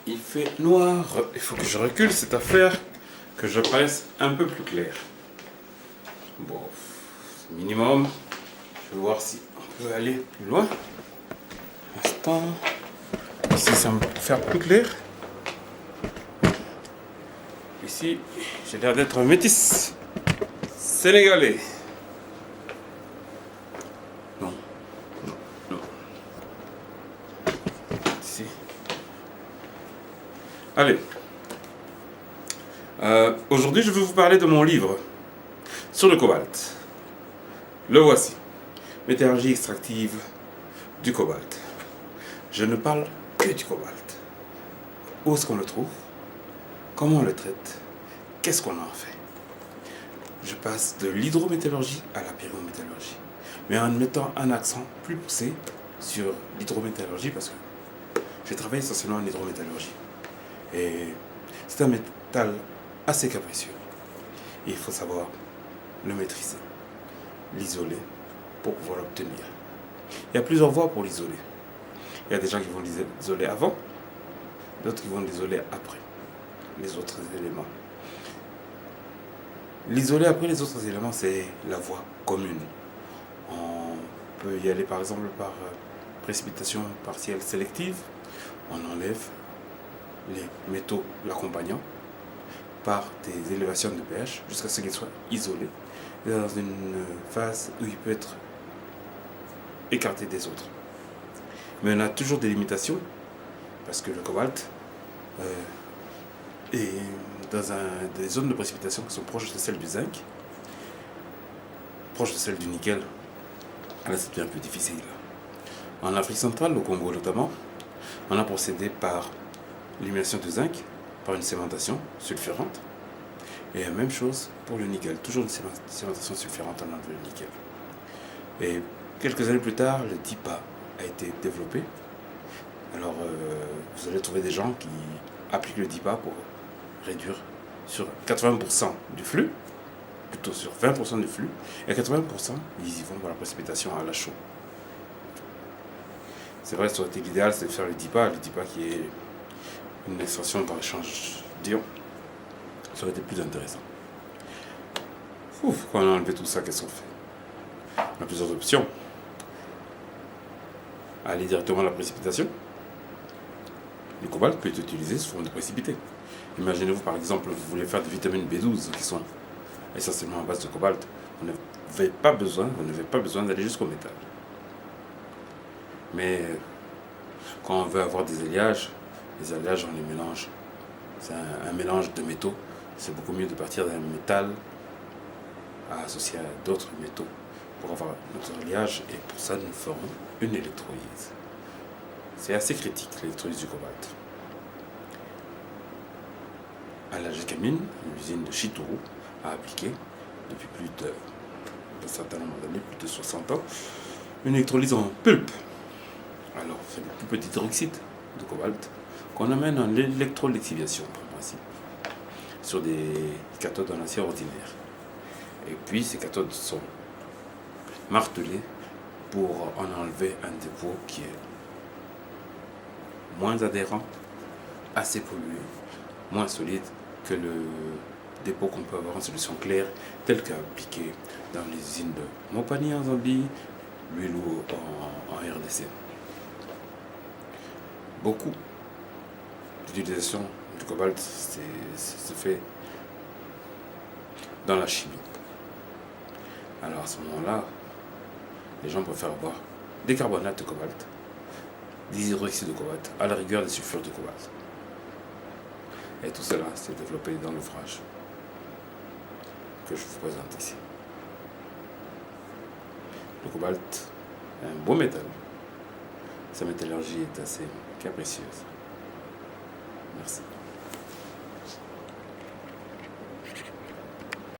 Il fait noir. Il faut que je recule cette affaire, que je paraisse un peu plus clair. Bon, minimum. Je vais voir si on peut aller plus loin. Instant. Ici, ça me fait plus clair. Ici, j'ai l'air d'être un métis sénégalais. Non, non, non. Ici. Allez. Aujourd'hui, je vais vous parler de mon livre sur le cobalt. Le voici. Métallurgie extractive du cobalt. Je ne parle que du cobalt. Où est-ce qu'on le trouve? Comment on le traite? Qu'est-ce qu'on en fait? Je passe de l'hydrométallurgie à la pyrométallurgie, mais en mettant un accent plus poussé sur l'hydrométallurgie parce que j'ai travaillé essentiellement en hydrométallurgie. Et c'est un métal assez capricieux. Et il faut savoir le maîtriser, l'isoler pour pouvoir l'obtenir. Il y a plusieurs voies pour l'isoler. Il y a des gens qui vont l'isoler avant, d'autres qui vont l'isoler après les autres éléments. L'isoler après les autres éléments, c'est la voie commune. On peut y aller par exemple par précipitation partielle sélective. On enlève les métaux l'accompagnant par des élévations de pH jusqu'à ce qu'il soit isolé et dans une phase où il peut être écarté des autres. Mais on a toujours des limitations parce que le cobalt est dans des zones de précipitation qui sont proches de celles du zinc, proches de celles du nickel. Là, c'est un peu difficile. En Afrique centrale, au Congo notamment, on a procédé par l'élimination du zinc, par une cémentation sulfurante. Et la même chose pour le nickel, toujours une cémentation sulfurante en enlevant le nickel. Et quelques années plus tard, le DIPA a été développé. Alors, vous allez trouver des gens qui appliquent le DIPA pour réduire sur 80% du flux, plutôt sur 20% du flux, et 80% ils y vont pour la précipitation à la chaux. C'est vrai, ça aurait été l'idéal, c'est de faire le DIPA qui est une extraction par échange d'ions. Ça aurait été plus intéressant. Quand on a enlevé tout ça, qu'est-ce qu'on fait? On a plusieurs options. Aller directement à la précipitation. Le cobalt peut être utilisé sous forme de précipité. Imaginez-vous par exemple, vous voulez faire des vitamines B12 qui sont essentiellement à base de cobalt. Vous n'avez pas besoin d'aller jusqu'au métal. Mais quand on veut avoir des alliages, les alliages on les mélange. C'est un mélange de métaux. C'est beaucoup mieux de partir d'un métal à associer à d'autres métaux pour avoir notre alliage. Et pour ça, nous ferons une électrolyse. C'est assez critique, l'électrolyse du cobalt. À la Gécamine, l'usine de Chitoro a appliqué depuis plus d'un certain nombre d'années, plus de 60 ans, une électrolyse en pulpe. Alors, c'est le plus petit hydroxyde de cobalt qu'on amène en électrolexivation, en principe, sur des cathodes en acier ordinaire. Et puis, ces cathodes sont martelées pour en enlever un dépôt qui est moins adhérent, assez pollué, moins solide que le dépôt qu'on peut avoir en solution claire, tel qu'appliqué dans les usines de Mopani en Zambie, Luilo en RDC. Beaucoup d'utilisation du cobalt se fait dans la chimie. Alors à ce moment-là, les gens préfèrent avoir des carbonates de cobalt, des hydroxydes de cobalt, à la rigueur des sulfures de cobalt. Et tout cela, c'est développé dans l'ouvrage que je vous présente ici. Le cobalt est un beau métal. Sa métallurgie est assez capricieuse. Merci.